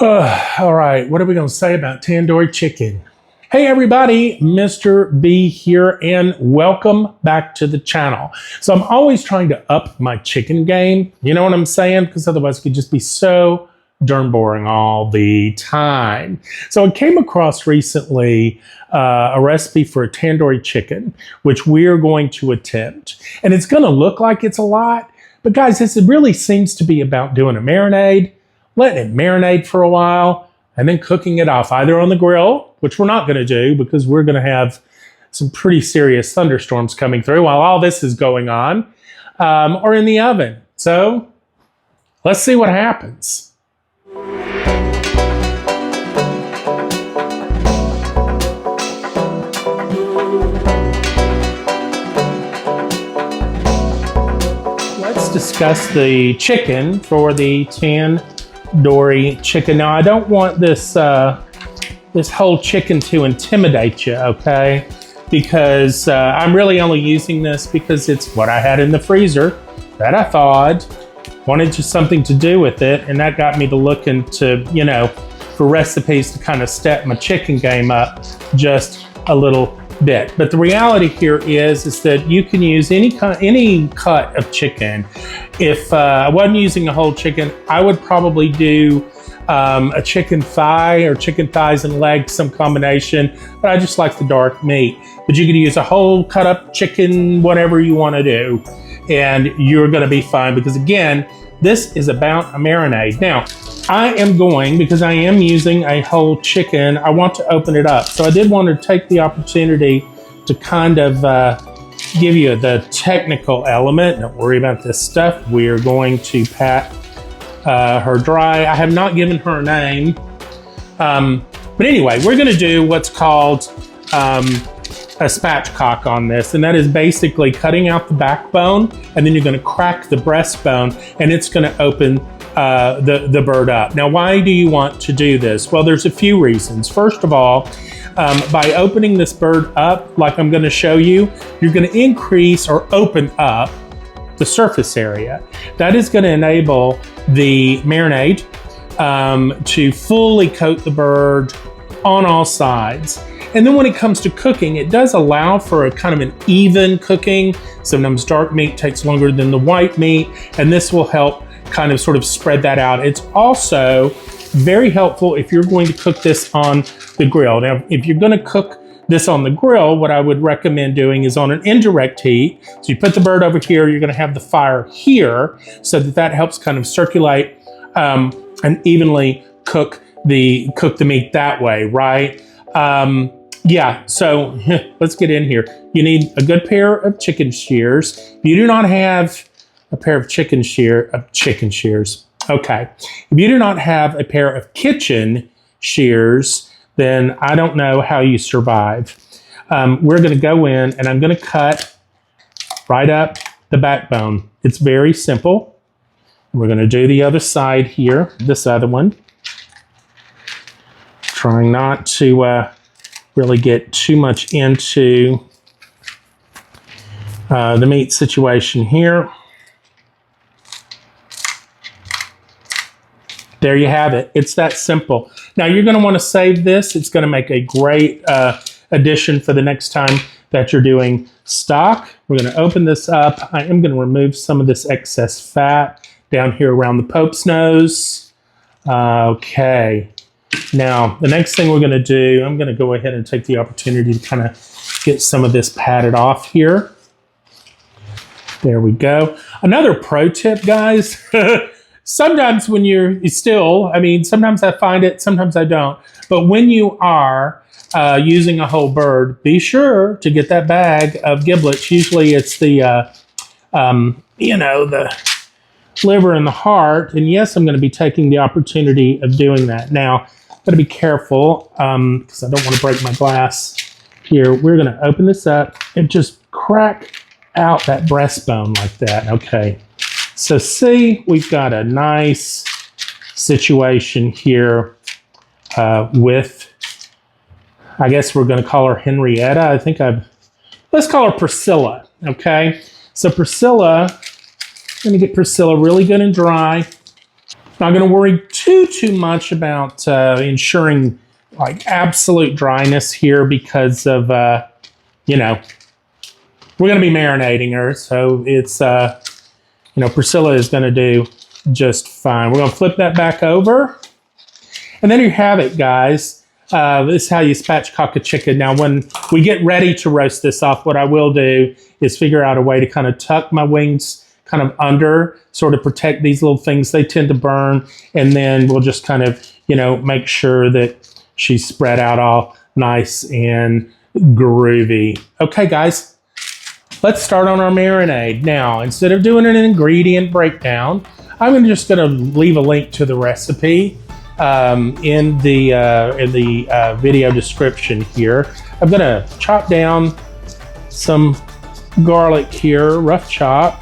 All right, what are we going to say about tandoori chicken? Hey everybody, Mr. B here, and welcome back to the channel. So I'm always trying to up my chicken game, you know what I'm saying? Because otherwise it could just be so darn boring all the time. So I came across recently a recipe for a tandoori chicken, which we're going to attempt. And it's going to look like it's a lot, but guys, this really seems to be about doing a marinade, letting it marinate for a while, and then cooking it off either on the grill, which we're not going to do because we're going to have some pretty serious thunderstorms coming through while all this is going on, or in the oven. So let's see what happens. Let's discuss the chicken for the tandoori chicken. Now, I don't want this this whole chicken to intimidate you, okay? Because I'm really only using this because it's what I had in the freezer that I thawed, wanted just something to do with it, and that got me to look into, you know, for recipes to kind of step my chicken game up just a little bit. But the reality here is that you can use any cut of chicken. If I wasn't using a whole chicken, I would probably do a chicken thigh or chicken thighs and legs, some combination, but I just like the dark meat. But you could use a whole cut up chicken, whatever you want to do, and you're going to be fine because again, this is about a marinade. Now, I am going, because I am using a whole chicken, I want to open it up. So I did want to take the opportunity to kind of give you the technical element. Don't worry about this stuff. We are going to pat her dry. I have not given her a name. But anyway, we're going to do what's called a spatchcock on this, and that is basically cutting out the backbone, and then you're going to crack the breastbone, and it's going to open the bird up. Now, why do you want to do this? Well, there's a few reasons. First of all, by opening this bird up, like I'm going to show you, you're going to increase or open up the surface area. That is going to enable the marinade to fully coat the bird on all sides. And then when it comes to cooking, it does allow for a kind of an even cooking. Sometimes dark meat takes longer than the white meat, and this will help kind of sort of spread that out. It's also very helpful if you're going to cook this on the grill. Now, if you're going to cook this on the grill, what I would recommend doing is on an indirect heat. So you put the bird over here, you're going to have the fire here so that helps kind of circulate and evenly cook the meat that way, right? Yeah, so let's get in here. You need a good pair of chicken shears. If you do not have a pair of chicken shears, okay. If you do not have a pair of kitchen shears, then I don't know how you survive. We're going to go in and I'm going to cut right up the backbone. It's very simple. We're going to do the other side here, this other one. Trying not to really get too much into the meat situation here. There you have it. It's that simple. Now you're going to want to save this. It's going to make a great addition for the next time that you're doing stock. We're going to open this up. I am going to remove some of this excess fat down here around the Pope's nose. Okay. Now, the next thing we're going to do, I'm going to go ahead and take the opportunity to kind of get some of this patted off here. There we go. Another pro tip, guys. Sometimes when you're still, I mean, sometimes I find it, sometimes I don't. But when you are using a whole bird, be sure to get that bag of giblets. Usually it's the, you know, the liver and the heart. And yes, I'm going to be taking the opportunity of doing that. Now, I'm going to be careful because I don't want to break my glass here. We're going to open this up and just crack out that breastbone like that. Okay. So see, we've got a nice situation here with, I guess we're going to call her Henrietta. Let's call her Priscilla. Okay. So Priscilla, I'm going to get Priscilla really good and dry. Not going to worry too much about ensuring like absolute dryness here because of, you know, we're going to be marinating her. So it's, you know, Priscilla is going to do just fine. We're going to flip that back over. And then you have it, guys. This is how you spatchcock a chicken. Now, when we get ready to roast this off, what I will do is figure out a way to kind of tuck my wings kind of under, sort of protect these little things. They tend to burn. And then we'll just kind of, you know, make sure that she's spread out all nice and groovy. Okay, guys, let's start on our marinade. Now, instead of doing an ingredient breakdown, I'm just going to leave a link to the recipe in the video description here. I'm going to chop down some garlic here, rough chop.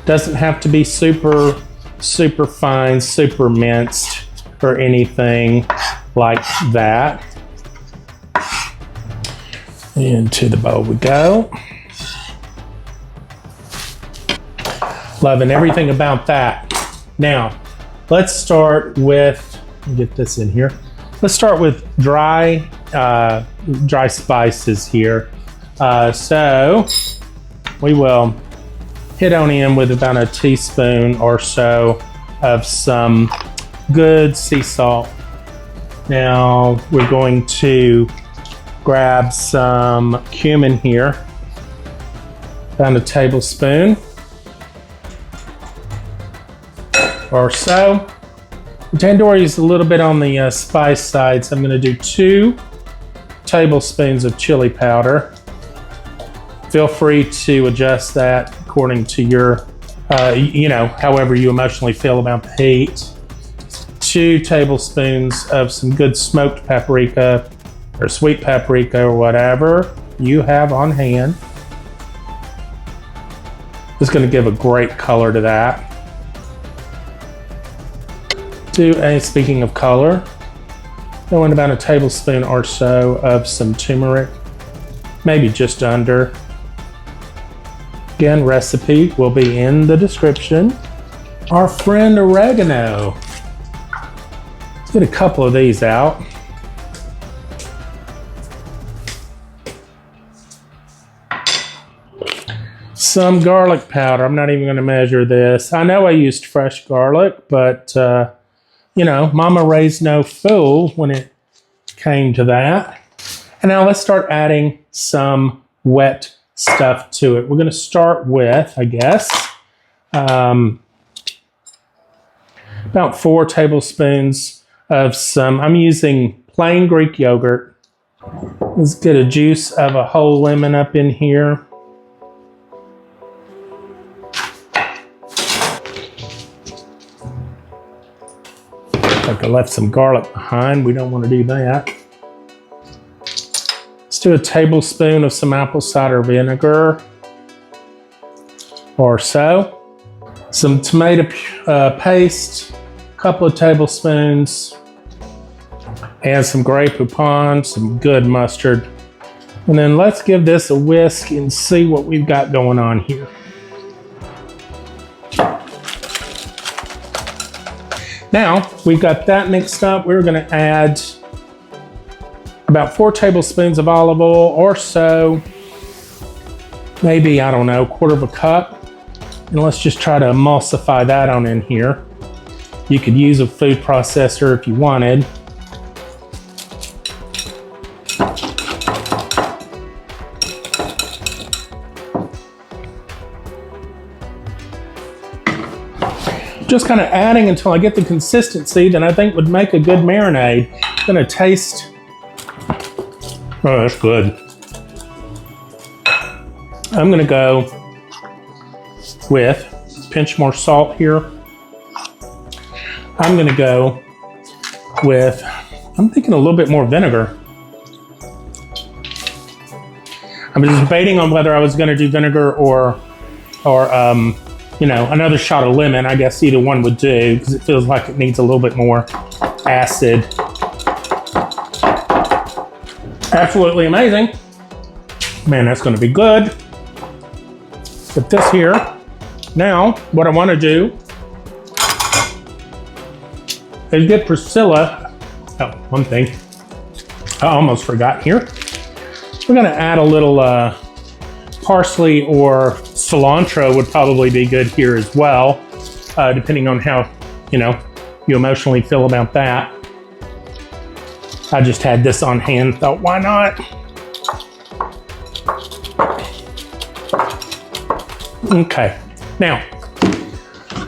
Doesn't have to be super fine, super minced or anything like that. Into the bowl we go. Loving everything about that. Now, let's start with, get this in here. Let's start with dry spices here. So we will hit on in with about a teaspoon or so of some good sea salt. Now we're going to grab some cumin here, about a tablespoon or so. Tandoori is a little bit on the spice side, so I'm going to do 2 tablespoons of chili powder. Feel free to adjust that according to your, you know, however you emotionally feel about the heat. 2 tablespoons of some good smoked paprika or sweet paprika or whatever you have on hand. It's going to give a great color to that. Speaking of color, throw in about a tablespoon or so of some turmeric, maybe just under. Again, recipe will be in the description. Our friend oregano. Let's get a couple of these out. Some garlic powder. I'm not even going to measure this. I know I used fresh garlic, but you know, mama raised no fool when it came to that. And now let's start adding some wet stuff to it. We're going to start with, I guess, about 4 tablespoons of some, I'm using plain Greek yogurt. Let's get a juice of a whole lemon up in here. Like I left some garlic behind. We don't want to do that. Let's do a tablespoon of some apple cider vinegar or so. Some tomato paste, a couple of tablespoons, and some Grey Poupon, some good mustard. And then let's give this a whisk and see what we've got going on here. Now, we've got that mixed up. We're going to add about 4 tablespoons of olive oil or so. Maybe, I don't know, 1/4 cup. And let's just try to emulsify that on in here. You could use a food processor if you wanted. Just kind of adding until I get the consistency that I think would make a good marinade. I'm gonna taste. Oh, that's good. I'm gonna go with a pinch more salt here. I'm gonna go with, I'm thinking a little bit more vinegar. I was debating on whether I was gonna do vinegar or you know, another shot of lemon. I guess either one would do because it feels like it needs a little bit more acid. Absolutely amazing. Man, that's going to be good. Put this here. Now, what I want to do is get Priscilla. Oh, one thing I almost forgot here. We're gonna add a little parsley or cilantro would probably be good here as well, depending on how, you emotionally feel about that. I just had this on hand, thought, why not? Okay, now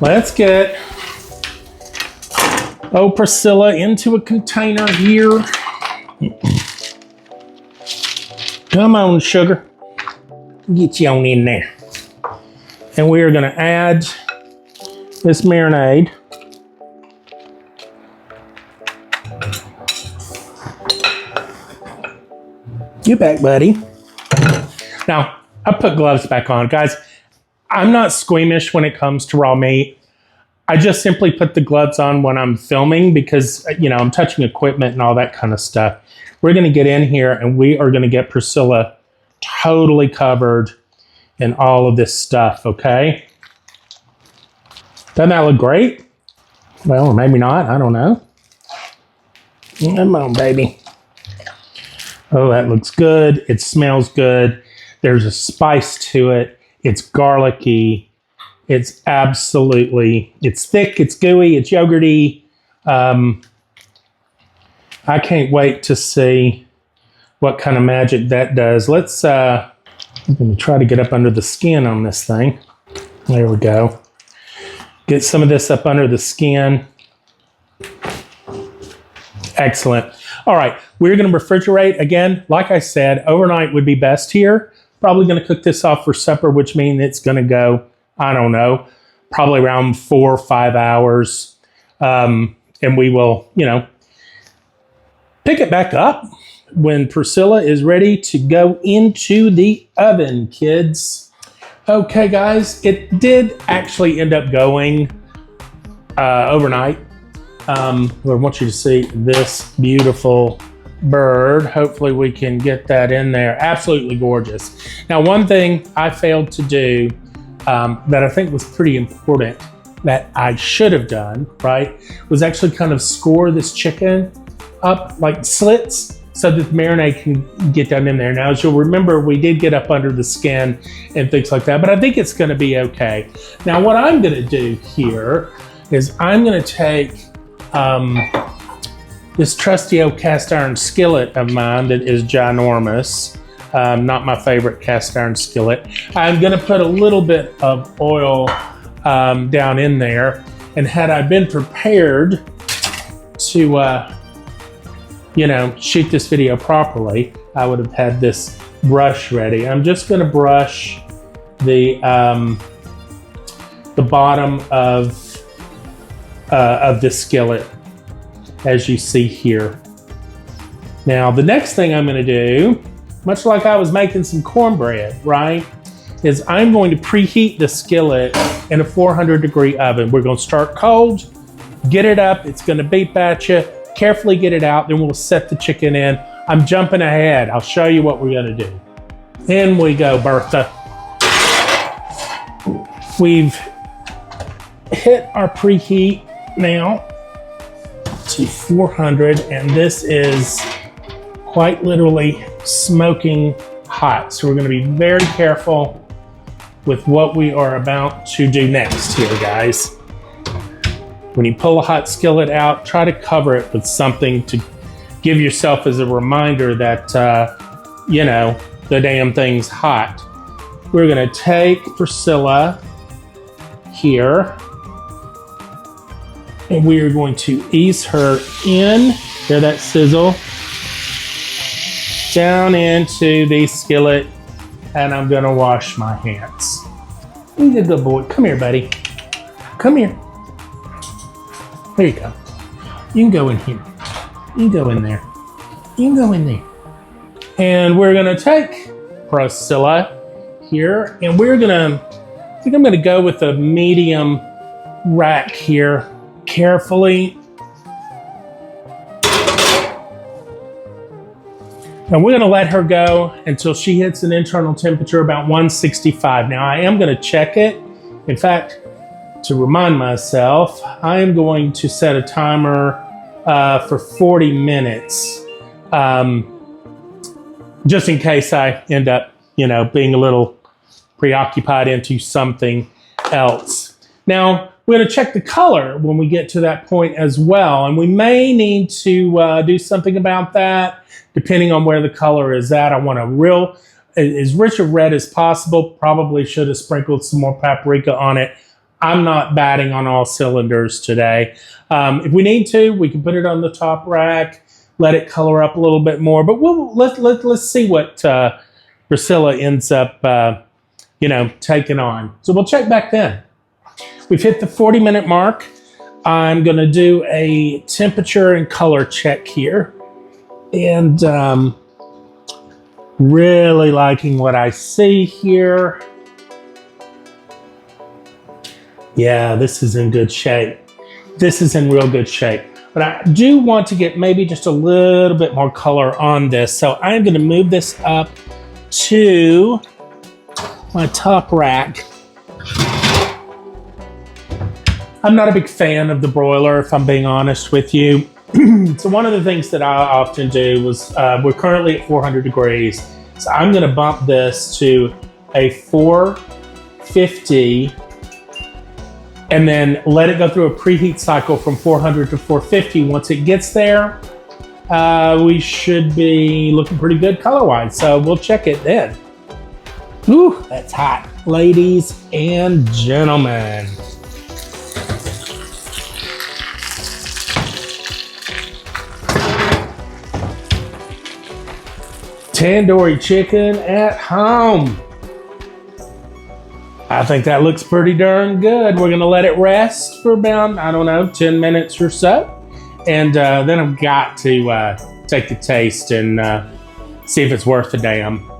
let's get Priscilla into a container here. Come on, sugar. Get you on in there. And we are going to add this marinade. You back, buddy. Now, I put gloves back on. Guys, I'm not squeamish when it comes to raw meat. I just simply put the gloves on when I'm filming because, I'm touching equipment and all that kind of stuff. We're going to get in here and we are going to get Priscilla totally covered in all of this stuff, okay? Doesn't that look great? Well, or maybe not, I don't know. Come on, baby. Oh, that looks good. It smells good. There's a spice to it. It's garlicky. It's it's thick, it's gooey, it's yogurty. I can't wait to see what kind of magic that does. Let's, I'm gonna try to get up under the skin on this thing. There we go. Get some of this up under the skin. Excellent. All right, we're gonna refrigerate. Again, like I said, overnight would be best here. Probably gonna cook this off for supper, which means it's gonna go, I don't know, probably around 4 or 5 hours. And we will, pick it back up when Priscilla is ready to go into the oven, kids. Okay, guys, it did actually end up going overnight. I want you to see this beautiful bird. Hopefully we can get that in there. Absolutely gorgeous. Now, one thing I failed to do that I think was pretty important that I should have done, right, was actually kind of score this chicken up like slits so that the marinade can get down in there. Now, as you'll remember, we did get up under the skin and things like that, but I think it's gonna be okay. Now, what I'm gonna do here is I'm gonna take this trusty old cast iron skillet of mine that is ginormous. Not my favorite cast iron skillet. I'm gonna put a little bit of oil down in there, and had I been prepared to shoot this video properly, I would have had this brush ready. I'm just gonna brush the bottom of this skillet, as you see here. Now, the next thing I'm gonna do, much like I was making some cornbread, right, is I'm going to preheat the skillet in a 400-degree oven. We're gonna start cold, get it up, it's gonna beep at you, carefully get it out, then we'll set the chicken in. I'm jumping ahead. I'll show you what we're gonna do. In we go, Bertha. We've hit our preheat now to 400, and this is quite literally smoking hot. So we're gonna be very careful with what we are about to do next here, guys. When you pull a hot skillet out, try to cover it with something to give yourself as a reminder that, the damn thing's hot. We're gonna take Priscilla here, and we are going to ease her in, hear that sizzle, down into the skillet, and I'm gonna wash my hands. He's a good boy. Come here, buddy. Come here. There you go. You can go in here. You can go in there. You can go in there. And we're gonna take Priscilla here, and I think I'm gonna go with a medium rack here, carefully. And we're gonna let her go until she hits an internal temperature about 165. Now, I am gonna check it. In fact, to remind myself, I am going to set a timer for 40 minutes, just in case I end up, being a little preoccupied into something else. Now, we're going to check the color when we get to that point as well, and we may need to do something about that depending on where the color is at. I want as rich a red as possible. Probably should have sprinkled some more paprika on it. I'm not batting on all cylinders today. If we need to, we can put it on the top rack, let it color up a little bit more, but let's see what Priscilla ends up taking on. So we'll check back then. We've hit the 40-minute mark. I'm going to do a temperature and color check here. And really liking what I see here. Yeah, this is in good shape. This is in real good shape. But I do want to get maybe just a little bit more color on this. So I'm going to move this up to my top rack. I'm not a big fan of the broiler, if I'm being honest with you. So one of the things that I often do was, we're currently at 400 degrees. So I'm going to bump this to a 450 and then let it go through a preheat cycle from 400 to 450. Once it gets there, we should be looking pretty good color-wise. So we'll check it then. Ooh, that's hot, ladies and gentlemen. Tandoori chicken at home. I think that looks pretty darn good. We're gonna let it rest for about, 10 minutes or so. And then I've got to take the taste and see if it's worth the damn.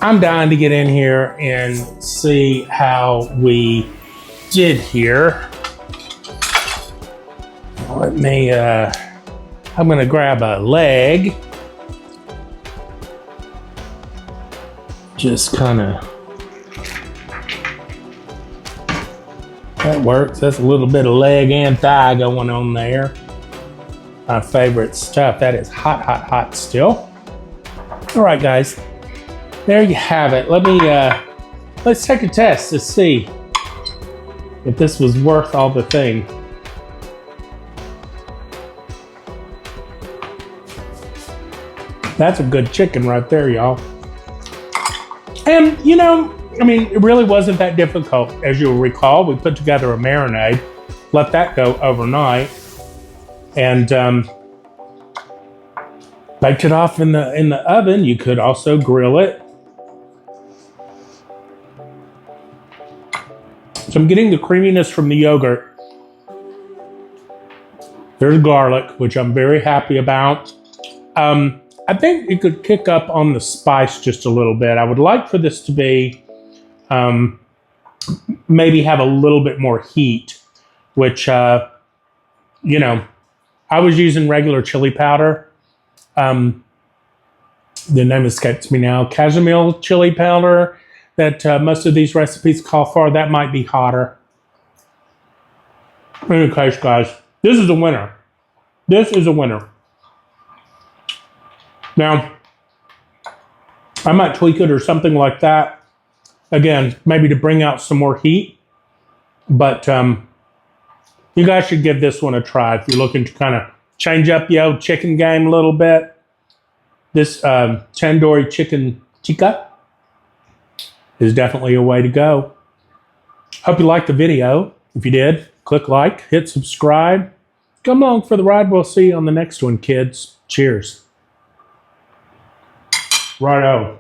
I'm dying to get in here and see how we did here. Let me, I'm gonna grab a leg. Just kinda, that works. That's a little bit of leg and thigh going on there. My favorite stuff. That is hot, hot, hot still. All right, guys, there you have it. Let me, let's take a test to see if this was worth all the thing. That's a good chicken right there, y'all. And, it really wasn't that difficult. As you'll recall, we put together a marinade, let that go overnight, and baked it off in the oven. You could also grill it. So I'm getting the creaminess from the yogurt. There's garlic, which I'm very happy about. I think it could kick up on the spice just a little bit. I would like for this to be, maybe have a little bit more heat, which, I was using regular chili powder. The name escapes me now. Cashmere chili powder that most of these recipes call for. That might be hotter. In any case, guys, this is a winner. This is a winner. Now, I might tweak it or something like that. Again, maybe to bring out some more heat. But you guys should give this one a try if you're looking to kind of change up your old chicken game a little bit. This Tandoori Chicken tikka is definitely a way to go. Hope you liked the video. If you did, click like, hit subscribe. Come along for the ride. We'll see you on the next one, kids. Cheers. Righto.